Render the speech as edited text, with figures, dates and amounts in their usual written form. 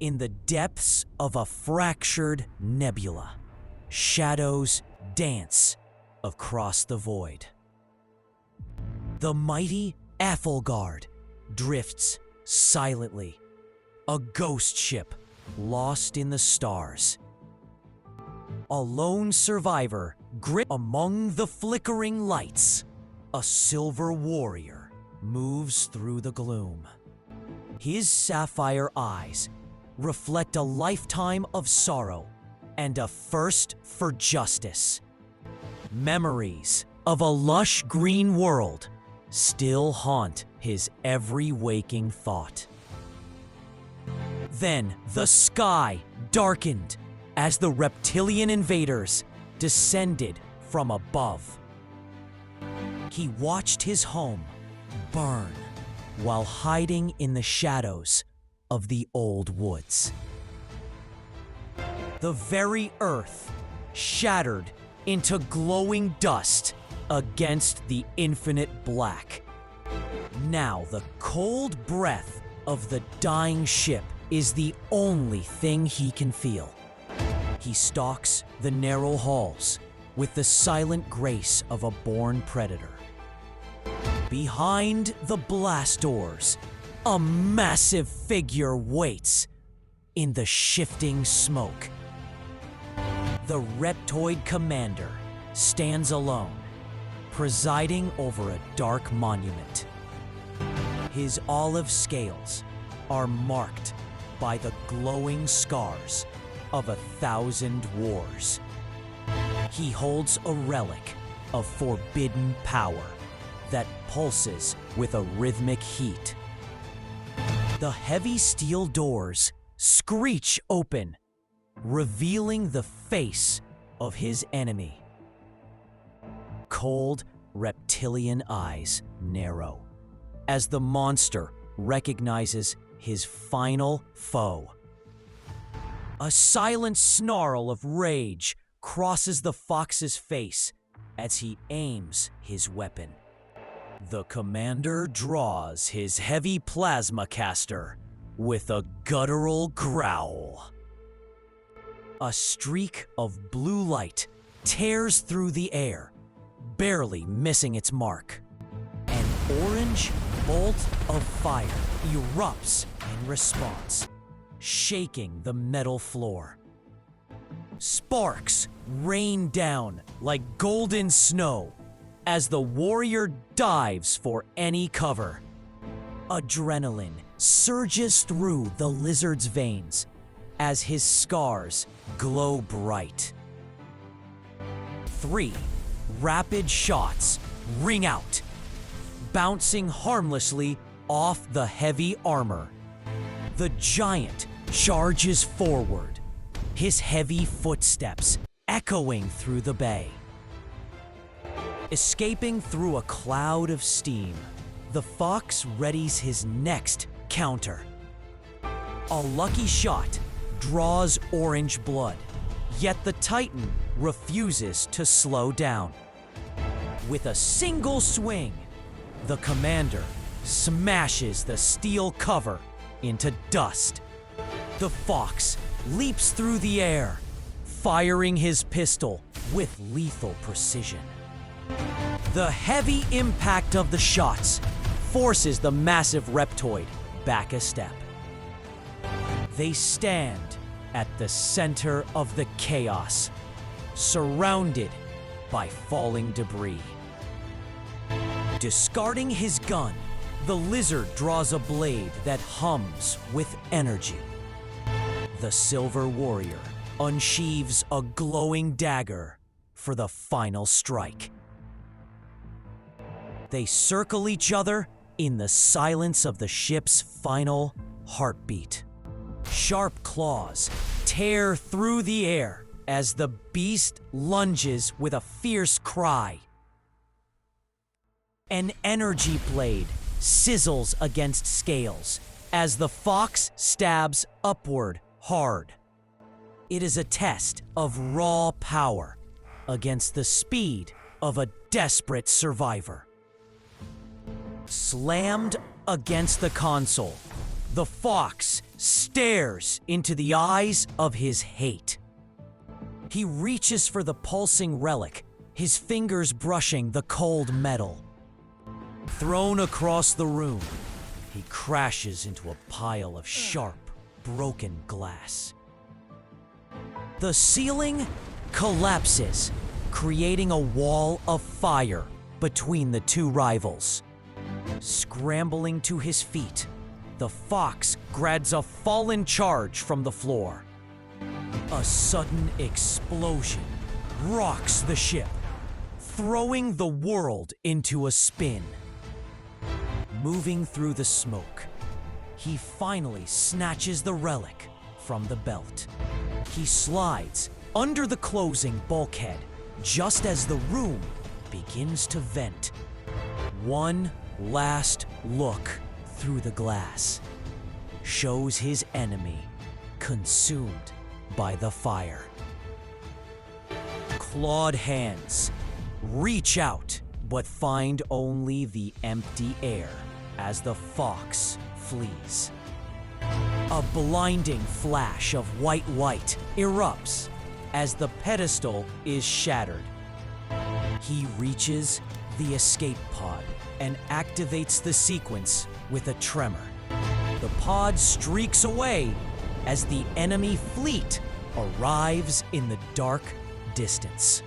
In the depths of a fractured nebula, shadows dance across the void. The mighty Athelgard drifts silently, a ghost ship lost in the stars. A lone survivor gripped among the flickering lights. A silver warrior moves through the gloom. His sapphire eyes reflect a lifetime of sorrow and a thirst for justice. Memories of a lush green world still haunt his every waking thought. Then the sky darkened as the reptilian invaders descended from above. He watched his home burn while hiding in the shadows of the old woods. The very earth shattered into glowing dust against the infinite black. Now the cold breath of the dying ship is the only thing he can feel. He stalks the narrow halls with the silent grace of a born predator. Behind the blast doors, a massive figure waits in the shifting smoke. The Reptoid Commander stands alone, presiding over a dark monument. His olive scales are marked by the glowing scars of 1,000 wars. He holds a relic of forbidden power that pulses with a rhythmic heat. The heavy steel doors screech open, revealing the face of his enemy. Cold, reptilian eyes narrow as the monster recognizes his final foe. A silent snarl of rage crosses the fox's face as he aims his weapon. The commander draws his heavy plasma caster with a guttural growl. A streak of blue light tears through the air, barely missing its mark. An orange bolt of fire erupts in response, shaking the metal floor. Sparks rain down like golden snow as the warrior dives for any cover. Adrenaline surges through the lizard's veins as his scars glow bright. 3 rapid shots ring out, bouncing harmlessly off the heavy armor. The giant charges forward, his heavy footsteps echoing through the bay. Escaping through a cloud of steam, the fox readies his next counter. A lucky shot draws orange blood, yet the Titan refuses to slow down. With a single swing, the commander smashes the steel cover into dust. The fox leaps through the air, firing his pistol with lethal precision. The heavy impact of the shots forces the massive reptoid back a step. They stand at the center of the chaos, surrounded by falling debris. Discarding his gun, the lizard draws a blade that hums with energy. The silver warrior unsheathes a glowing dagger for the final strike. They circle each other in the silence of the ship's final heartbeat. Sharp claws tear through the air as the beast lunges with a fierce cry. An energy blade sizzles against scales as the fox stabs upward hard. It is a test of raw power against the speed of a desperate survivor. Slammed against the console, the fox stares into the eyes of his hate. He reaches for the pulsing relic, his fingers brushing the cold metal. Thrown across the room, he crashes into a pile of sharp, broken glass. The ceiling collapses, creating a wall of fire between the two rivals. Scrambling to his feet, the fox grabs a fallen charge from the floor. A sudden explosion rocks the ship, throwing the world into a spin. Moving through the smoke, he finally snatches the relic from the belt. He slides under the closing bulkhead just as the room begins to vent. One last look through the glass shows his enemy consumed by the fire. Clawed hands reach out but find only the empty air as the fox flees. A blinding flash of white light erupts as the pedestal is shattered. He reaches the escape pod and activates the sequence with a tremor. The pod streaks away as the enemy fleet arrives in the dark distance.